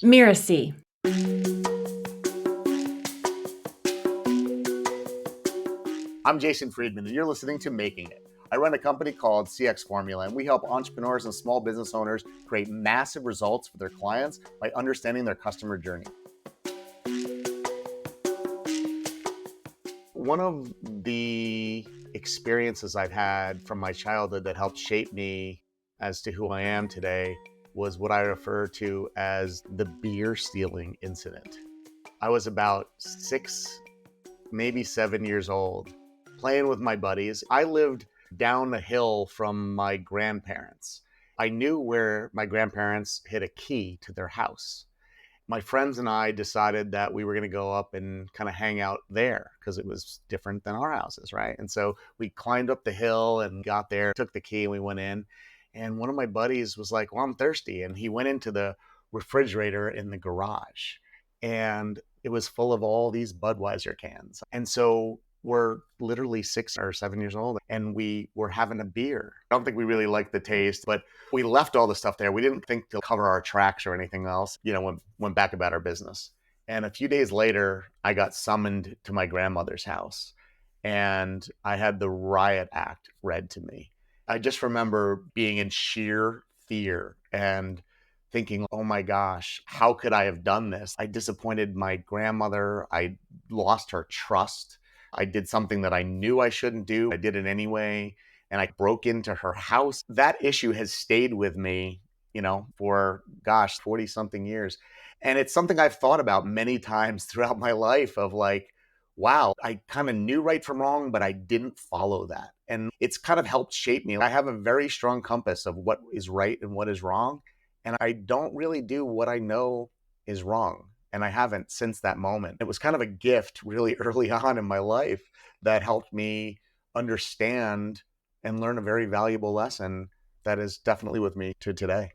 Mirasee. I'm Jason Friedman, and you're listening to Making It. I run a company called CX Formula, and we help entrepreneurs and small business owners create massive results for their clients by understanding their customer journey. One of the experiences I've had from my childhood that helped shape me as to who I am today was what I refer to as the beer stealing incident. I was about 6, maybe 7 years old, playing with my buddies. I lived down the hill from my grandparents. I knew where my grandparents hid a key to their house. My friends and I decided that we were going to go up and kind of hang out there because it was different than our houses, right? And so we climbed up the hill and got there, took the key, and we went in. And one of my buddies was like, "Well, I'm thirsty." And he went into the refrigerator in the garage, and it was full of all these Budweiser cans. And so we're literally 6 or 7 years old, and we were having a beer. I don't think we really liked the taste, but we left all the stuff there. We didn't think to cover our tracks or anything else, went back about our business. And a few days later, I got summoned to my grandmother's house, and I had the riot act read to me. I just remember being in sheer fear and thinking, oh my gosh, how could I have done this? I disappointed my grandmother. I lost her trust. I did something that I knew I shouldn't do. I did it anyway, and I broke into her house. That issue has stayed with me, for 40 something years. And it's something I've thought about many times throughout my life of like, wow, I kind of knew right from wrong, but I didn't follow that. And it's kind of helped shape me. I have a very strong compass of what is right and what is wrong. And I don't really do what I know is wrong. And I haven't since that moment. It was kind of a gift really early on in my life that helped me understand and learn a very valuable lesson that is definitely with me to today.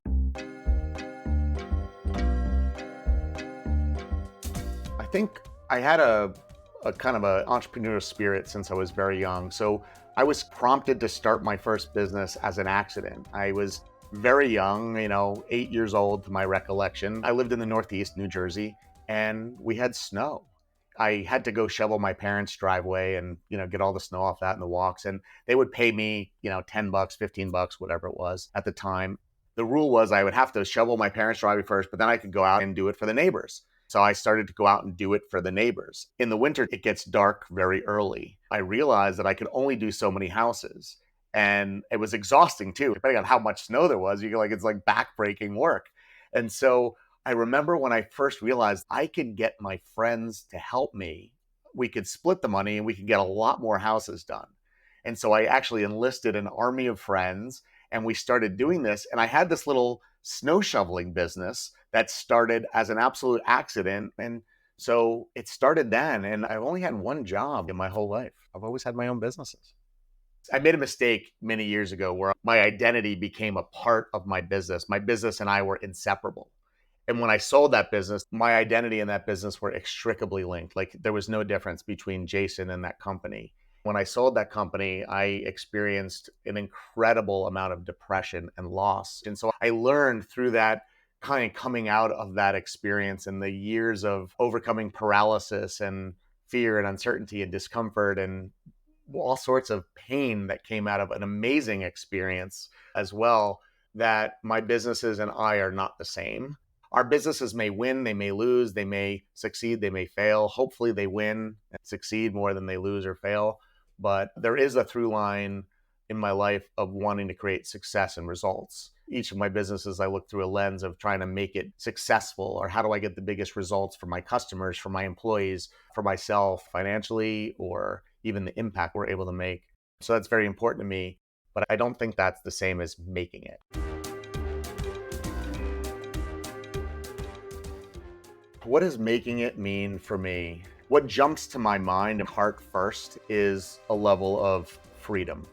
I think I had a kind of an entrepreneurial spirit since I was very young. So I was prompted to start my first business as an accident. I was very young, 8 years old to my recollection. I lived in the Northeast, New Jersey, and we had snow. I had to go shovel my parents' driveway and, get all the snow off that in the walks. And they would pay me, $10, $15, whatever it was at the time. The rule was I would have to shovel my parents' driveway first, but then I could go out and do it for the neighbors. So I started to go out and do it for the neighbors. In the winter, it gets dark very early. I realized that I could only do so many houses. And it was exhausting too, depending on how much snow there was. It's like backbreaking work. And so I remember when I first realized I could get my friends to help me. We could split the money and we could get a lot more houses done. And so I actually enlisted an army of friends and we started doing this. And I had this little snow shoveling business that started as an absolute accident. And so it started then. And I've only had one job in my whole life. I've always had my own businesses. I made a mistake many years ago where my identity became a part of my business. My business and I were inseparable. And when I sold that business, my identity and that business were inextricably linked. Like there was no difference between Jason and that company. When I sold that company, I experienced an incredible amount of depression and loss. And so I learned through that kind of coming out of that experience and the years of overcoming paralysis and fear and uncertainty and discomfort and all sorts of pain that came out of an amazing experience as well, that my businesses and I are not the same. Our businesses may win, they may lose, they may succeed, they may fail. Hopefully they win and succeed more than they lose or fail. But there is a through line in my life of wanting to create success and results. Each of my businesses, I look through a lens of trying to make it successful, or how do I get the biggest results for my customers, for my employees, for myself financially, or even the impact we're able to make. So that's very important to me, but I don't think that's the same as making it. What does making it mean for me? What jumps to my mind and heart first is a level of freedom.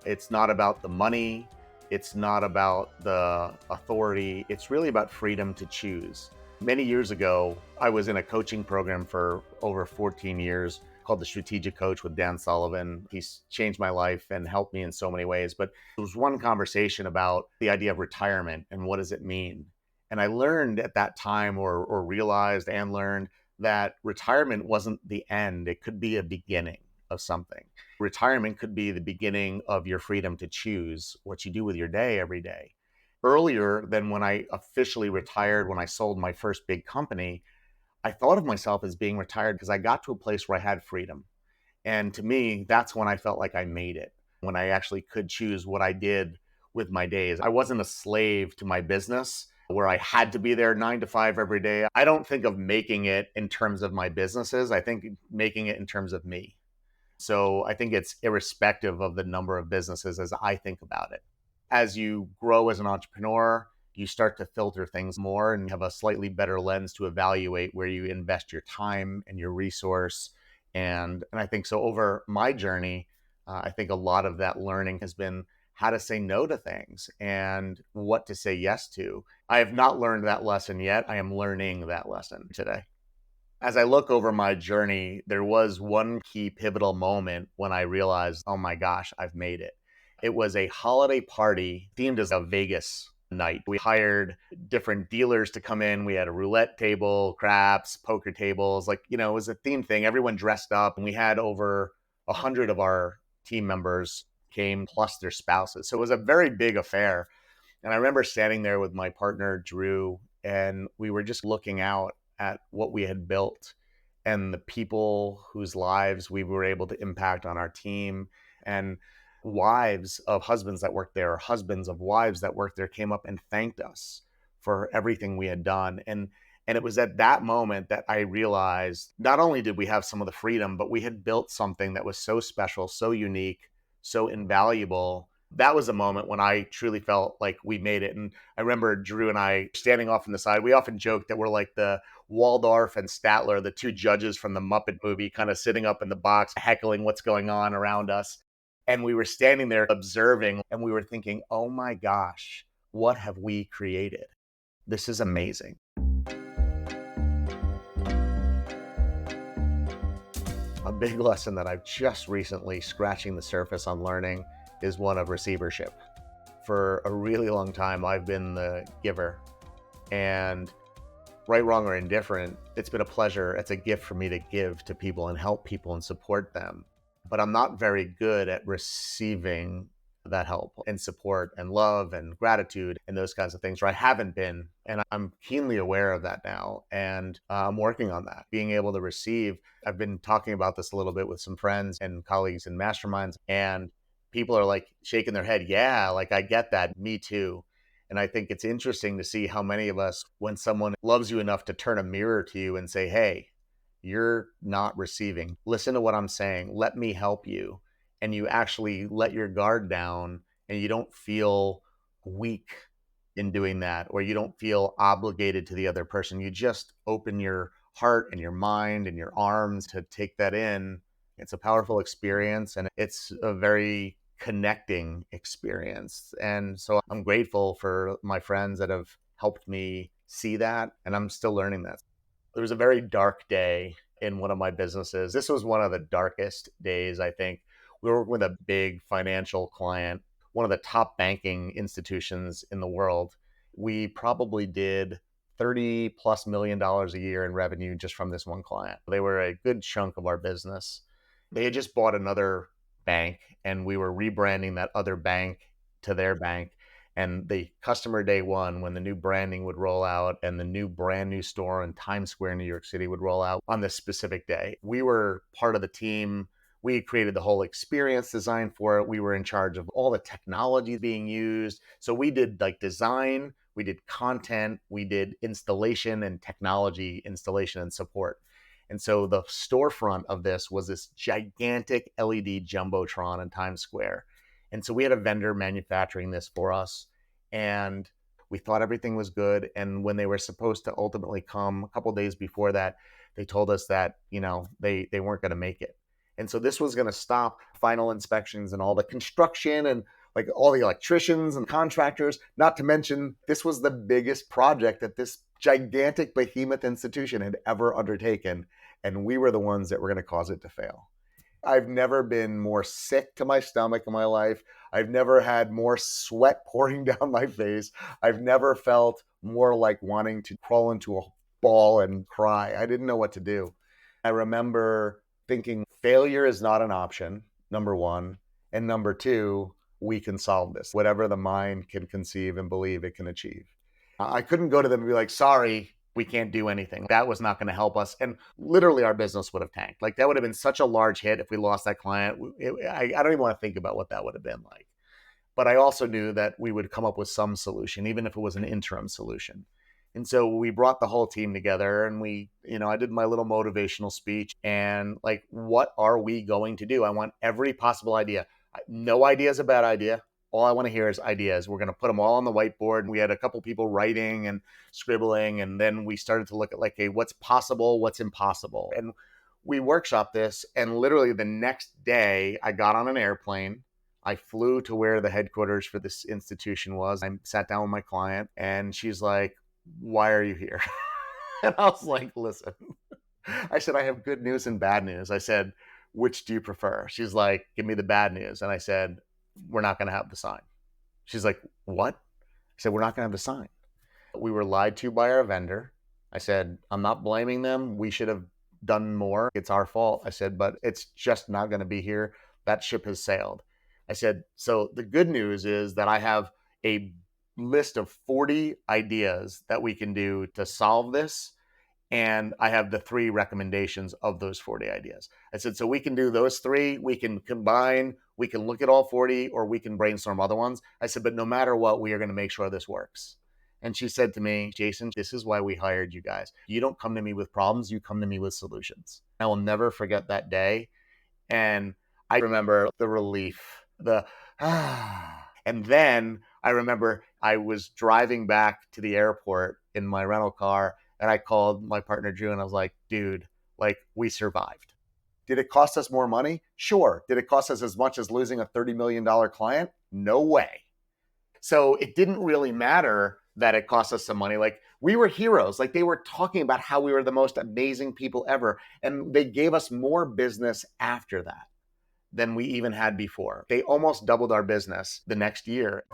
It's not about the money. It's not about the authority. It's really about freedom to choose. Many years ago, I was in a coaching program for over 14 years called The Strategic Coach with Dan Sullivan. He's changed my life and helped me in so many ways. But there was one conversation about the idea of retirement and what does it mean? And I learned at that time, or realized and learned, that retirement wasn't the end. It could be a beginning of something. Retirement could be the beginning of your freedom to choose what you do with your day every day. Earlier than when I officially retired, when I sold my first big company, I thought of myself as being retired because I got to a place where I had freedom. And to me, that's when I felt like I made it, when I actually could choose what I did with my days. I wasn't a slave to my business where I had to be there 9 to 5 every day. I don't think of making it in terms of my businesses. I think making it in terms of me. So I think it's irrespective of the number of businesses as I think about it. As you grow as an entrepreneur, you start to filter things more and have a slightly better lens to evaluate where you invest your time and your resource. And I think so over my journey, I think a lot of that learning has been how to say no to things and what to say yes to. I have not learned that lesson yet. I am learning that lesson today. As I look over my journey, there was one key pivotal moment when I realized, oh my gosh, I've made it. It was a holiday party themed as a Vegas night. We hired different dealers to come in. We had a roulette table, craps, poker tables. It was a theme thing. Everyone dressed up, and we had over 100 of our team members came, plus their spouses. So it was a very big affair. And I remember standing there with my partner, Drew, and we were just looking out at what we had built and the people whose lives we were able to impact on our team. And wives of husbands that worked there, or husbands of wives that worked there, came up and thanked us for everything we had done. And it was at that moment that I realized not only did we have some of the freedom, but we had built something that was so special, so unique, so invaluable. That was a moment when I truly felt like we made it. And I remember Drew and I standing off on the side. We often joke that we're like the Waldorf and Statler, the two judges from the Muppet movie, kind of sitting up in the box, heckling what's going on around us. And we were standing there observing, and we were thinking, oh my gosh, what have we created? This is amazing. A big lesson that I've just recently scratching the surface on learning is one of receivership. For a really long time, I've been the giver. And right, wrong, or indifferent, it's been a pleasure. It's a gift for me to give to people and help people and support them. But I'm not very good at receiving that help and support and love and gratitude and those kinds of things, or I haven't been. And I'm keenly aware of that now. And I'm working on that, being able to receive. I've been talking about this a little bit with some friends and colleagues in masterminds, and people are like shaking their head. Yeah, like I get that. Me too. And I think it's interesting to see how many of us, when someone loves you enough to turn a mirror to you and say, hey, you're not receiving. Listen to what I'm saying. Let me help you. And you actually let your guard down and you don't feel weak in doing that, or you don't feel obligated to the other person. You just open your heart and your mind and your arms to take that in. It's a powerful experience, and it's a very connecting experience. And so I'm grateful for my friends that have helped me see that, and I'm still learning that. There was a very dark day in one of my businesses. This was one of the darkest days, I think. We were working with a big financial client, one of the top banking institutions in the world. We probably did $30+ million a year in revenue just from this one client. They were a good chunk of our business. They had just bought another bank, and we were rebranding that other bank to their bank. And the customer day one, when the new branding would roll out and the new brand new store in Times Square, New York City would roll out on this specific day, we were part of the team. We created the whole experience design for it. We were in charge of all the technology being used. So we did like design, we did content, we did installation and technology installation and support. And so the storefront of this was this gigantic LED Jumbotron in Times Square. And so we had a vendor manufacturing this for us, and we thought everything was good. And when they were supposed to ultimately come a couple of days before that, they told us that, they weren't going to make it. And so this was going to stop final inspections and all the construction and like all the electricians and contractors, not to mention this was the biggest project that this gigantic behemoth institution had ever undertaken. And we were the ones that were going to cause it to fail. I've never been more sick to my stomach in my life. I've never had more sweat pouring down my face. I've never felt more like wanting to crawl into a ball and cry. I didn't know what to do. I remember thinking failure is not an option, number one. And number two, we can solve this. Whatever the mind can conceive and believe, it can achieve. I couldn't go to them and be like, sorry, we can't do anything. That was not going to help us. And literally our business would have tanked. Like that would have been such a large hit if we lost that client. I don't even want to think about what that would have been like. But I also knew that we would come up with some solution, even if it was an interim solution. And so we brought the whole team together and I did my little motivational speech and like, what are we going to do? I want every possible idea. No idea is a bad idea. All I want to hear is ideas. We're going to put them all on the whiteboard. We had a couple people writing and scribbling. And then we started to look at like, hey, what's possible, what's impossible. And we workshopped this. And literally the next day I got on an airplane. I flew to where the headquarters for this institution was. I sat down with my client and she's like, why are you here? And I was like, listen, I said, I have good news and bad news. I said, which do you prefer? She's like, give me the bad news. And I said, we're not going to have the sign. She's like, what? I said, we're not going to have the sign. We were lied to by our vendor. I said, I'm not blaming them. We should have done more. It's our fault. I said, but it's just not going to be here. That ship has sailed. I said, so the good news is that I have a list of 40 ideas that we can do to solve this. And I have the 3 recommendations of those 40 ideas. I said, so we can do those 3, we can combine, we can look at all 40, or we can brainstorm other ones. I said, but no matter what, we are going to make sure this works. And she said to me, Jason, this is why we hired you guys. You don't come to me with problems, you come to me with solutions. I will never forget that day. And I remember the relief, and then I remember I was driving back to the airport in my rental car and I called my partner, Drew, and I was like, dude, like we survived. Did it cost us more money? Sure. Did it cost us as much as losing a $30 million client? No way. So it didn't really matter that it cost us some money. Like we were heroes. Like they were talking about how we were the most amazing people ever. And they gave us more business after that than we even had before. They almost doubled our business the next year.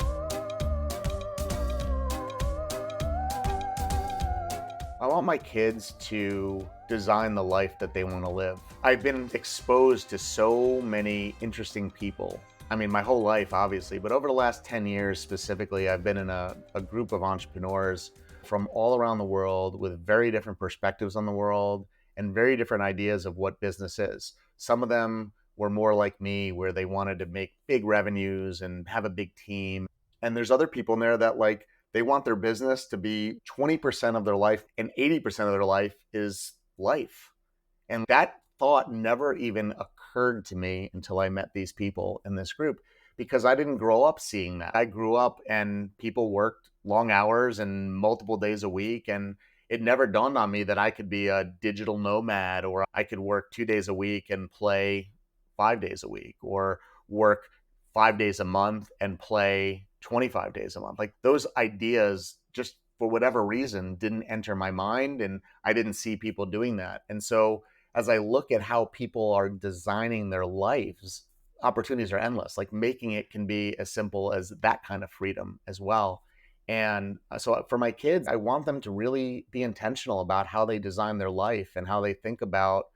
I want my kids to design the life that they want to live. I've been exposed to so many interesting people. I mean, my whole life, obviously, but over the last 10 years specifically, I've been in a group of entrepreneurs from all around the world with very different perspectives on the world and very different ideas of what business is. Some of them were more like me, where they wanted to make big revenues and have a big team. And there's other people in there that like, they want their business to be 20% of their life and 80% of their life is life. And that thought never even occurred to me until I met these people in this group, because I didn't grow up seeing that. I grew up and people worked long hours and multiple days a week. And it never dawned on me that I could be a digital nomad, or I could work 2 days a week and play 5 days a week, or work 5 days a month and play 25 days a month. Like those ideas, just for whatever reason, didn't enter my mind, and I didn't see people doing that. And so as I look at how people are designing their lives, opportunities are endless. Like making it can be as simple as that kind of freedom as well. And so for my kids, I want them to really be intentional about how they design their life and how they think about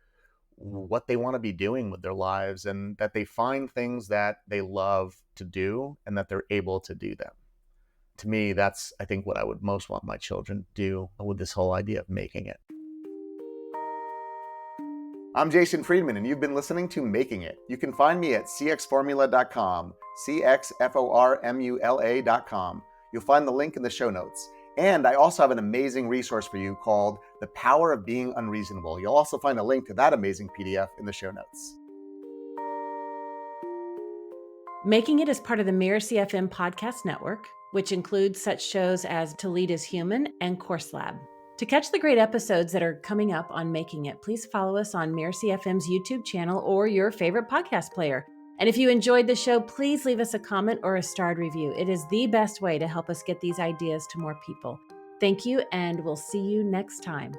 what they want to be doing with their lives, and that they find things that they love to do and that they're able to do them. To me, that's, I think, what I would most want my children to do with this whole idea of making it. I'm Jason Friedman, and you've been listening to Making It. You can find me at cxformula.com, cxformula.com. You'll find the link in the show notes. And I also have an amazing resource for you called The Power of Being Unreasonable. You'll also find a link to that amazing PDF in the show notes. Making It is part of the Mirasee FM podcast network, which includes such shows as To Lead is Human and Course Lab. To catch the great episodes that are coming up on Making It, please follow us on Mirasee FM's YouTube channel or your favorite podcast player. And if you enjoyed the show, please leave us a comment or a starred review. It is the best way to help us get these ideas to more people. Thank you, and we'll see you next time.